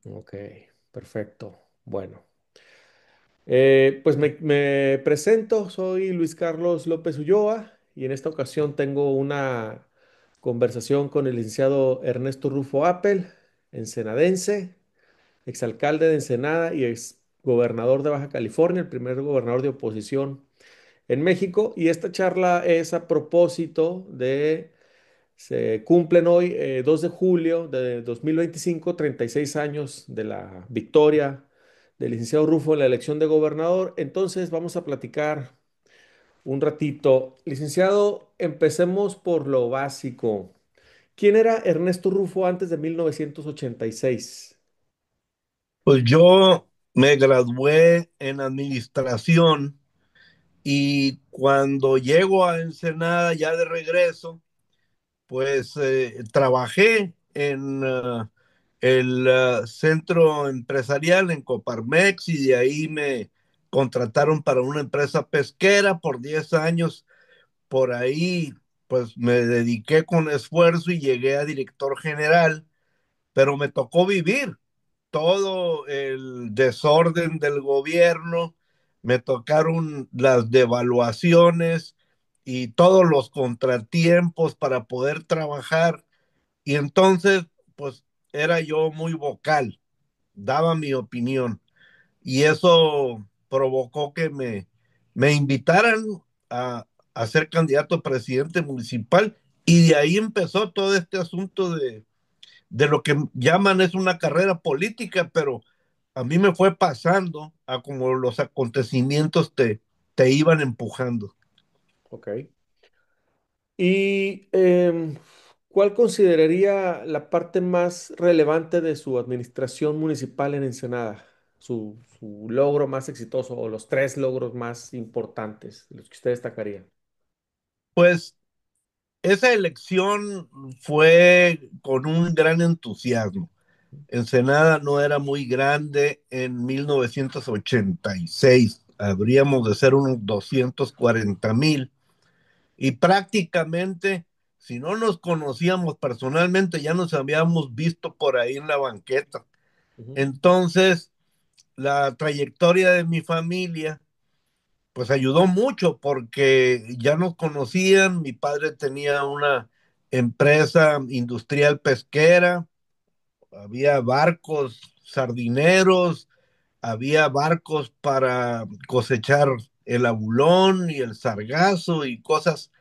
Ok, perfecto. Bueno, pues me presento, soy Luis Carlos López Ulloa y en esta ocasión tengo una conversación con el licenciado Ernesto Rufo Appel, ensenadense, exalcalde de Ensenada y ex gobernador de Baja California, el primer gobernador de oposición en México. Y esta charla es a propósito de se cumplen hoy, 2 de julio de 2025, 36 años de la victoria del licenciado Rufo en la elección de gobernador. Entonces vamos a platicar un ratito. Licenciado, empecemos por lo básico. ¿Quién era Ernesto Rufo antes de 1986? Pues yo me gradué en administración y cuando llego a Ensenada ya de regreso, pues trabajé en el centro empresarial en Coparmex y de ahí me contrataron para una empresa pesquera por 10 años. Por ahí pues me dediqué con esfuerzo y llegué a director general, pero me tocó vivir todo el desorden del gobierno, me tocaron las devaluaciones y todos los contratiempos para poder trabajar. Y entonces, pues era yo muy vocal, daba mi opinión. Y eso provocó que me invitaran a, a ser candidato a presidente municipal. Y de ahí empezó todo este asunto de lo que llaman es una carrera política, pero a mí me fue pasando a como los acontecimientos te iban empujando. Ok. ¿Y cuál consideraría la parte más relevante de su administración municipal en Ensenada? Su logro más exitoso o los tres logros más importantes, los que usted destacaría. Pues esa elección fue con un gran entusiasmo. Ensenada no era muy grande en 1986, habríamos de ser unos 240,000 y prácticamente, si no nos conocíamos personalmente, ya nos habíamos visto por ahí en la banqueta. Ujú, Entonces, la trayectoria de mi familia, pues ayudó mucho porque ya nos conocían, mi padre tenía una empresa industrial pesquera, había barcos sardineros, había barcos para cosechar el abulón y el sargazo y cosas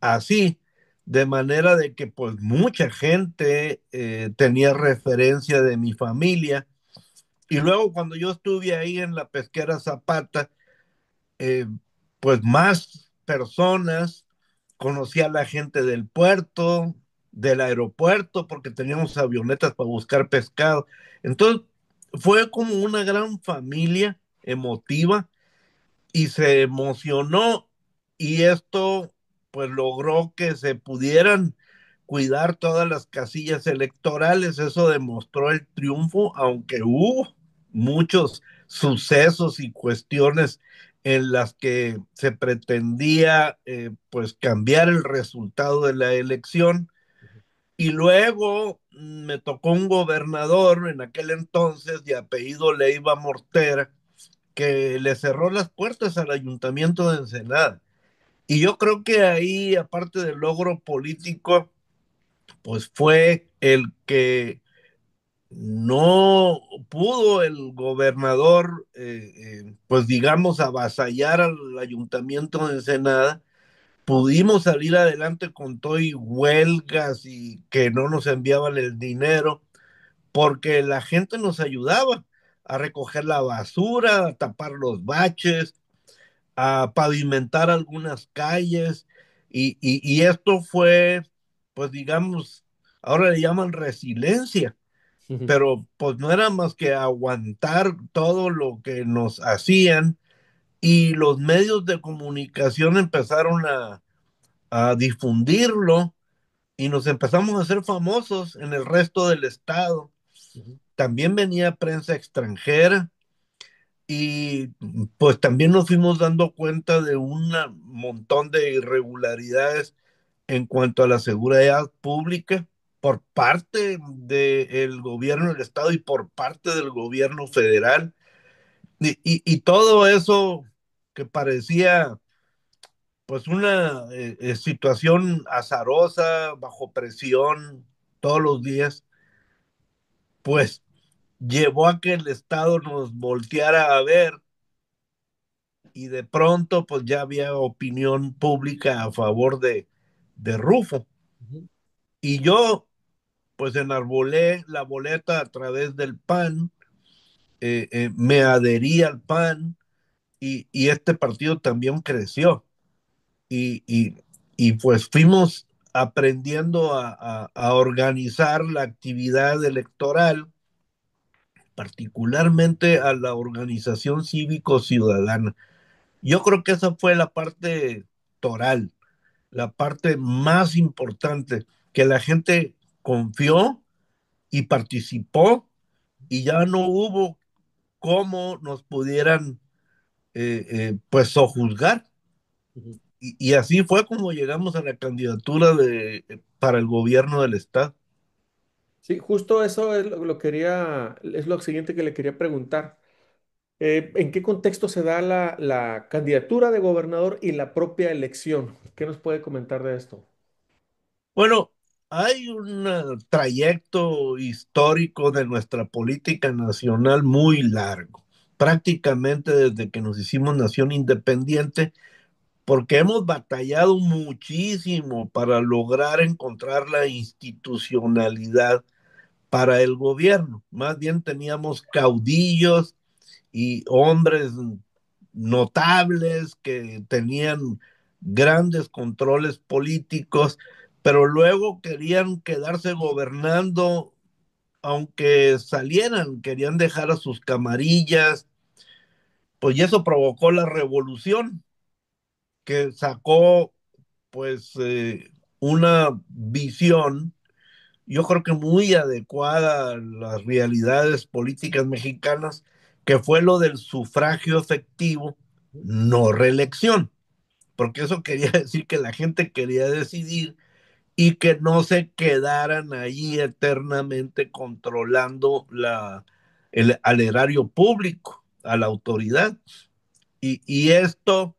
así, de manera de que pues mucha gente tenía referencia de mi familia. Y luego cuando yo estuve ahí en la pesquera Zapata, eh, pues más personas, conocí a la gente del puerto, del aeropuerto, porque teníamos avionetas para buscar pescado. Entonces fue como una gran familia emotiva y se emocionó y esto pues logró que se pudieran cuidar todas las casillas electorales. Eso demostró el triunfo, aunque hubo muchos sucesos y cuestiones en las que se pretendía pues cambiar el resultado de la elección. Y luego me tocó un gobernador en aquel entonces de apellido Leiva Mortera, que le cerró las puertas al ayuntamiento de Ensenada. Y yo creo que ahí, aparte del logro político, pues fue el que no pudo el gobernador, pues digamos, avasallar al ayuntamiento de Ensenada. Pudimos salir adelante con todo y huelgas y que no nos enviaban el dinero, porque la gente nos ayudaba a recoger la basura, a tapar los baches, a pavimentar algunas calles y esto fue, pues digamos, ahora le llaman resiliencia, ujú, pero pues no era más que aguantar todo lo que nos hacían y los medios de comunicación empezaron a difundirlo y nos empezamos a hacer famosos en el resto del estado. ujú, También venía prensa extranjera y pues también nos fuimos dando cuenta de un montón de irregularidades en cuanto a la seguridad pública, por parte del gobierno del estado y por parte del gobierno federal. Y todo eso que parecía pues una situación azarosa, bajo presión todos los días, pues llevó a que el Estado nos volteara a ver y de pronto pues ya había opinión pública a favor de Rufo. Ujú, Y yo pues enarbolé la boleta a través del PAN, me adherí al PAN y este partido también creció. Y, y, y pues fuimos aprendiendo a organizar la actividad electoral, particularmente a la organización cívico-ciudadana. Yo creo que esa fue la parte toral, la parte más importante, que la gente confió y participó y ya no hubo cómo nos pudieran pues sojuzgar. ujú. Y así fue como llegamos a la candidatura para el gobierno del estado. Sí, justo eso es es lo siguiente que le quería preguntar. ¿En qué contexto se da la candidatura de gobernador y la propia elección? ¿Qué nos puede comentar de esto? Bueno, hay un trayecto histórico de nuestra política nacional muy largo, prácticamente desde que nos hicimos nación independiente, porque hemos batallado muchísimo para lograr encontrar la institucionalidad para el gobierno. Más bien teníamos caudillos y hombres notables que tenían grandes controles políticos, pero luego querían quedarse gobernando, aunque salieran, querían dejar a sus camarillas, pues y eso provocó la revolución que sacó pues una visión, yo creo que muy adecuada a las realidades políticas mexicanas, que fue lo del sufragio efectivo, no reelección, porque eso quería decir que la gente quería decidir y que no se quedaran ahí eternamente controlando al erario público, a la autoridad. Y esto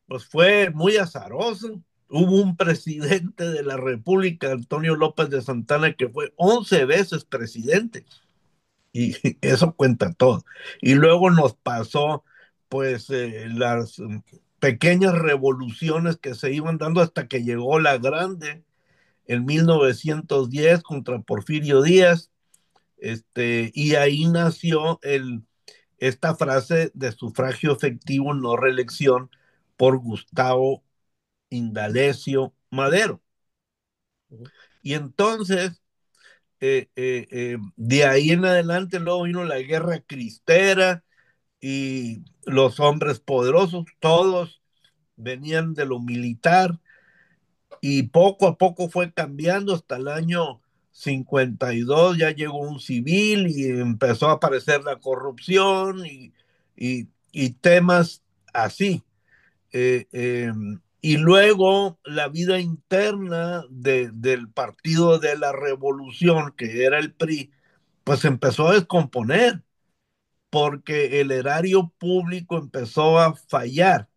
pues fue muy azaroso. Hubo un presidente de la República, Antonio López de Santana, que fue 11 veces presidente. Y eso cuenta todo. Y luego nos pasó, pues, las pequeñas revoluciones que se iban dando hasta que llegó la grande en 1910 contra Porfirio Díaz. Y ahí nació esta frase de sufragio efectivo, no reelección, por Gustavo Indalecio Madero. Ujú, Y entonces, de ahí en adelante, luego vino la guerra cristera y los hombres poderosos, todos venían de lo militar y poco a poco fue cambiando hasta el año 52 ya llegó un civil y empezó a aparecer la corrupción y temas así. Y luego la vida interna del Partido de la Revolución, que era el PRI, pues empezó a descomponer porque el erario público empezó a fallar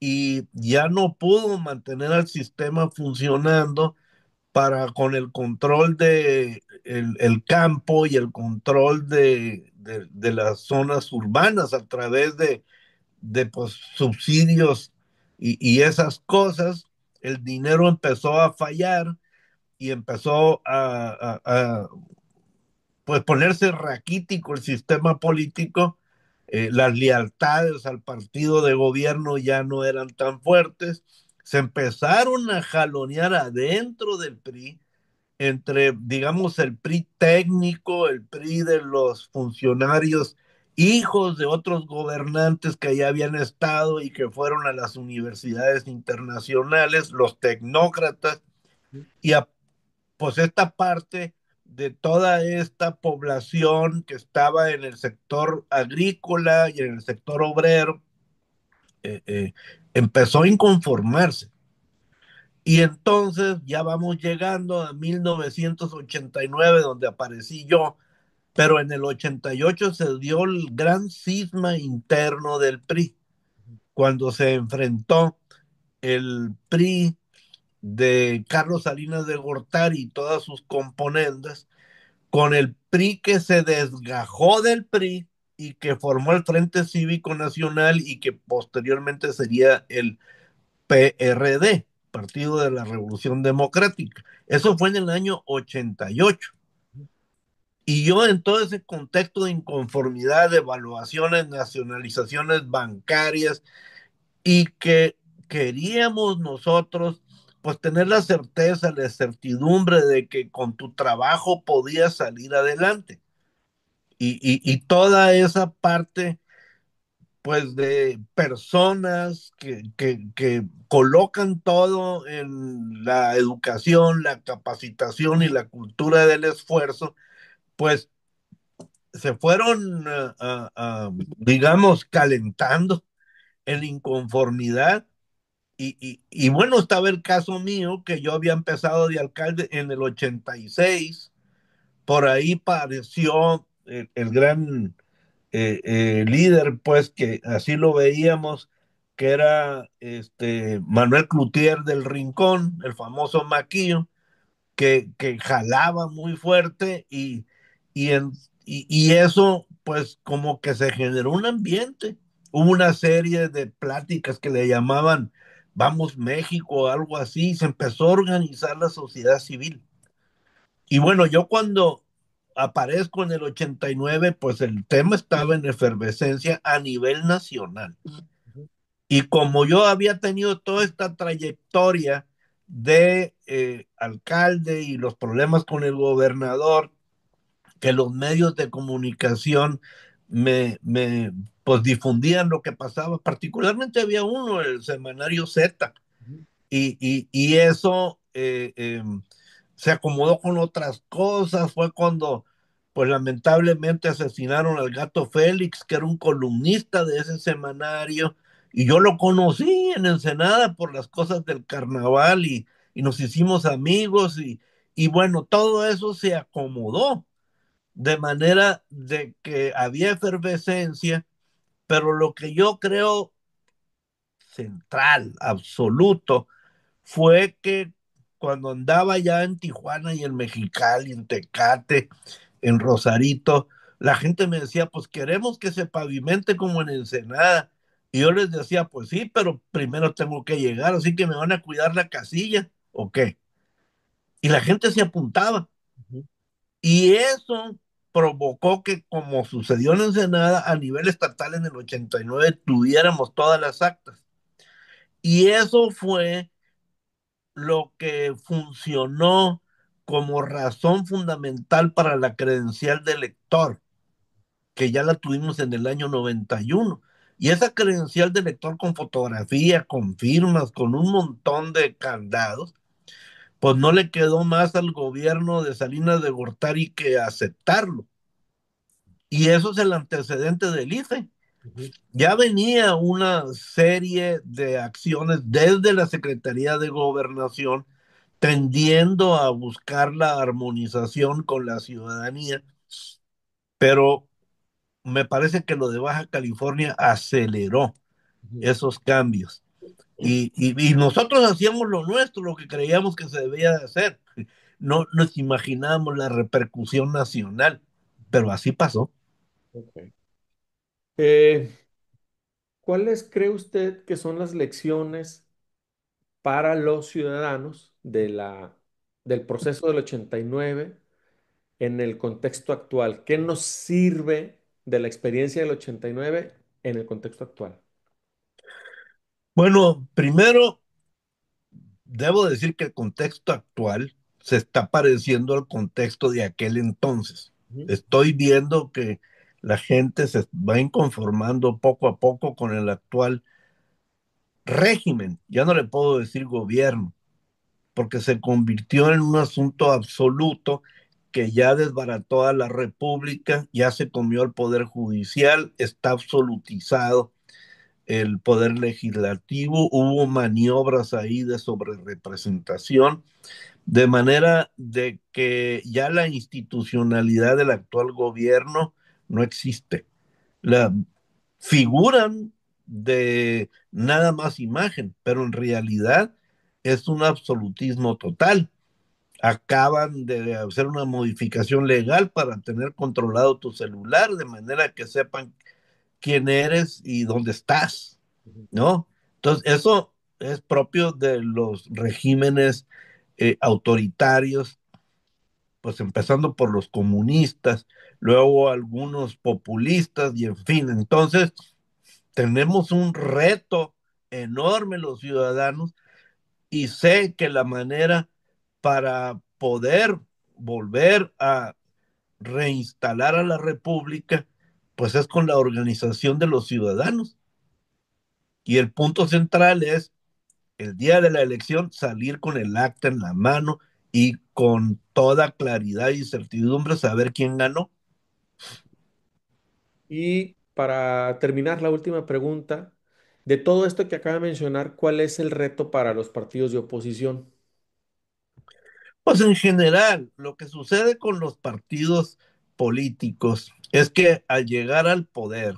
y ya no pudo mantener al sistema funcionando para con el control de el campo y el control de las zonas urbanas a través de pues, subsidios y esas cosas, el dinero empezó a fallar y empezó a pues ponerse raquítico el sistema político, las lealtades al partido de gobierno ya no eran tan fuertes, se empezaron a jalonear adentro del PRI, entre, digamos, el PRI técnico, el PRI de los funcionarios, hijos de otros gobernantes que ya habían estado y que fueron a las universidades internacionales, los tecnócratas, ujú, y pues esta parte de toda esta población que estaba en el sector agrícola y en el sector obrero, eh, eh, empezó a inconformarse Y entonces ya vamos llegando a 1989, donde aparecí yo, pero en el 88 se dio el gran cisma interno del PRI, cuando se enfrentó el PRI de Carlos Salinas de Gortari y todas sus componentes con el PRI que se desgajó del PRI y que formó el Frente Cívico Nacional y que posteriormente sería el PRD, Partido de la Revolución Democrática. Eso fue en el año 88. Y yo en todo ese contexto de inconformidad, de evaluaciones, nacionalizaciones bancarias y que queríamos nosotros pues tener la certeza, la certidumbre de que con tu trabajo podías salir adelante. Y toda esa parte pues de personas que colocan todo en la educación, la capacitación y la cultura del esfuerzo, pues se fueron, digamos, calentando en la inconformidad. Y bueno, estaba el caso mío, que yo había empezado de alcalde en el 86. Por ahí pareció el gran líder, pues que así lo veíamos, que era Manuel Cloutier del Rincón, el famoso Maquillo, que jalaba muy fuerte y, en, y eso pues como que se generó un ambiente. Hubo una serie de pláticas que le llamaban Vamos México o algo así, y se empezó a organizar la sociedad civil. Y bueno, yo cuando aparezco en el 89 pues el tema estaba en efervescencia a nivel nacional. Ujú, Y como yo había tenido toda esta trayectoria de alcalde y los problemas con el gobernador, que los medios de comunicación me pues difundían lo que pasaba, particularmente había uno, el semanario Z, ujú, y eso se acomodó con otras cosas. Fue cuando, pues lamentablemente asesinaron al Gato Félix, que era un columnista de ese semanario, y yo lo conocí en Ensenada por las cosas del carnaval y nos hicimos amigos y bueno, todo eso se acomodó de manera de que había efervescencia, pero lo que yo creo central, absoluto, fue que cuando andaba ya en Tijuana y en Mexicali, en Tecate, en Rosarito, la gente me decía, pues queremos que se pavimente como en Ensenada. Y yo les decía, pues sí, pero primero tengo que llegar, así que me van a cuidar la casilla, ¿o qué? Y la gente se apuntaba. ujú, Y eso provocó que, como sucedió en Ensenada, a nivel estatal en el 89 tuviéramos todas las actas. Y eso fue lo que funcionó como razón fundamental para la credencial de lector, que ya la tuvimos en el año 91. Y esa credencial de lector con fotografía, con firmas, con un montón de candados, pues no le quedó más al gobierno de Salinas de Gortari que aceptarlo. Y eso es el antecedente del IFE. ujú, Ya venía una serie de acciones desde la Secretaría de Gobernación tendiendo a buscar la armonización con la ciudadanía, pero me parece que lo de Baja California aceleró ujú. esos cambios. Y nosotros hacíamos lo nuestro, lo que creíamos que se debía de hacer. No nos imaginábamos la repercusión nacional, pero así pasó. Ok. Eh, ¿Cuáles cree usted que son las lecciones para los ciudadanos del proceso del 89 en el contexto actual? ¿Qué nos sirve de la experiencia del 89 en el contexto actual? Bueno, primero debo decir que el contexto actual se está pareciendo al contexto de aquel entonces. Ujú, Estoy viendo que la gente se va inconformando poco a poco con el actual régimen. Ya no le puedo decir gobierno, porque se convirtió en un asunto absoluto que ya desbarató a la República, ya se comió el Poder Judicial, está absolutizado. el poder legislativo, hubo maniobras ahí de sobrerepresentación, de manera de que ya la institucionalidad del actual gobierno no existe. La, figuran de nada más imagen, pero en realidad es un absolutismo total. Acaban de hacer una modificación legal para tener controlado tu celular de manera que sepan quién eres y dónde estás, Ujú. ¿no? Entonces, eso es propio de los regímenes autoritarios, pues empezando por los comunistas, luego algunos populistas y en fin, entonces tenemos un reto enorme los ciudadanos y sé que la manera para poder volver a reinstalar a la República, pues es con la organización de los ciudadanos. Y el punto central es el día de la elección salir con el acta en la mano y con toda claridad y certidumbre saber quién ganó. Y para terminar, la última pregunta, de todo esto que acaba de mencionar, ¿cuál es el reto para los partidos de oposición? Pues en general, lo que sucede con los partidos políticos es que al llegar al poder,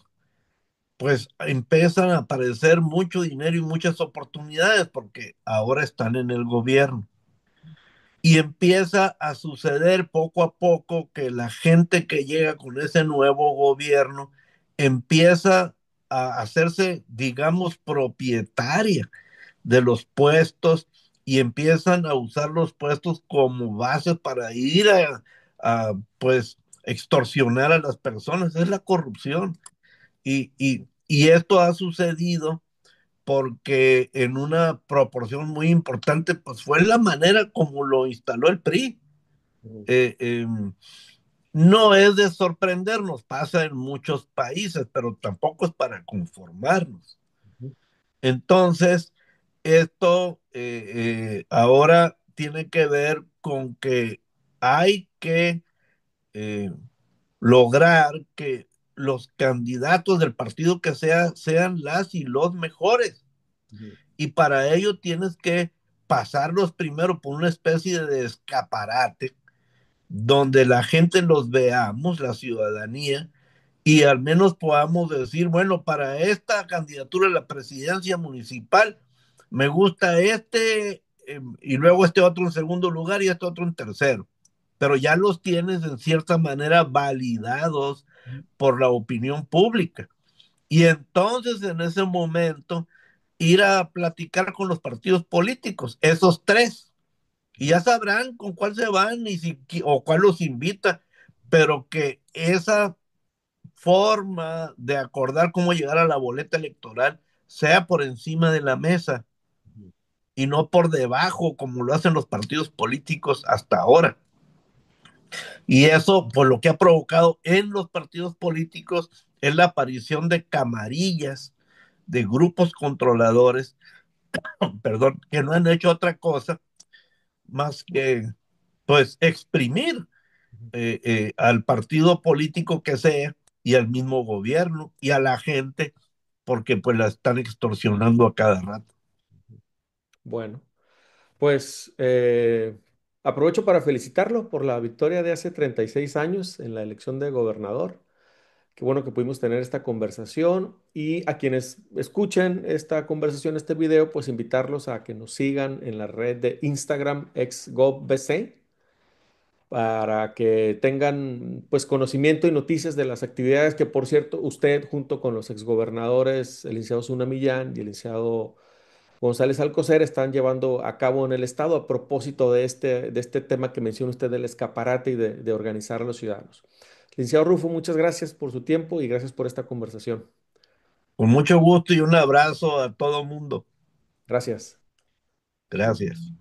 pues empiezan a aparecer mucho dinero y muchas oportunidades porque ahora están en el gobierno. Y empieza a suceder poco a poco que la gente que llega con ese nuevo gobierno empieza a hacerse, digamos, propietaria de los puestos y empiezan a usar los puestos como base para ir pues, extorsionar a las personas. Es la corrupción. Y esto ha sucedido porque en una proporción muy importante, pues fue la manera como lo instaló el PRI. Ujú, Eh, eh, no es de sorprendernos, pasa en muchos países, pero tampoco es para conformarnos. ujú, Entonces, esto ahora tiene que ver con que hay que eh, lograr que los candidatos del partido que sea sean las y los mejores. ujú, Y para ello tienes que pasarlos primero por una especie de escaparate donde la gente los veamos, la ciudadanía, y al menos podamos decir, bueno, para esta candidatura a la presidencia municipal, me gusta y luego este otro en segundo lugar y este otro en tercero. Pero ya los tienes en cierta manera validados por la opinión pública. Y entonces en ese momento ir a platicar con los partidos políticos, esos tres, y ya sabrán con cuál se van y si, o cuál los invita, pero que esa forma de acordar cómo llegar a la boleta electoral sea por encima de la mesa ujú, y no por debajo como lo hacen los partidos políticos hasta ahora. Y eso, pues lo que ha provocado en los partidos políticos es la aparición de camarillas, de grupos controladores, perdón, que no han hecho otra cosa más que, pues, exprimir ujú, al partido político que sea y al mismo gobierno y a la gente porque pues la están extorsionando a cada rato. ujú. Bueno, pues aprovecho para felicitarlo por la victoria de hace 36 años en la elección de gobernador. Qué bueno que pudimos tener esta conversación y a quienes escuchen esta conversación, este video, pues invitarlos a que nos sigan en la red de Instagram exgovbc para que tengan pues conocimiento y noticias de las actividades que, por cierto, usted junto con los exgobernadores, el licenciado Zuna Millán y el licenciado González Alcocer están llevando a cabo en el estado a propósito de este tema que menciona usted del escaparate y de organizar a los ciudadanos. Licenciado Rufo, muchas gracias por su tiempo y gracias por esta conversación. Con mucho gusto y un abrazo a todo mundo. Gracias. Gracias.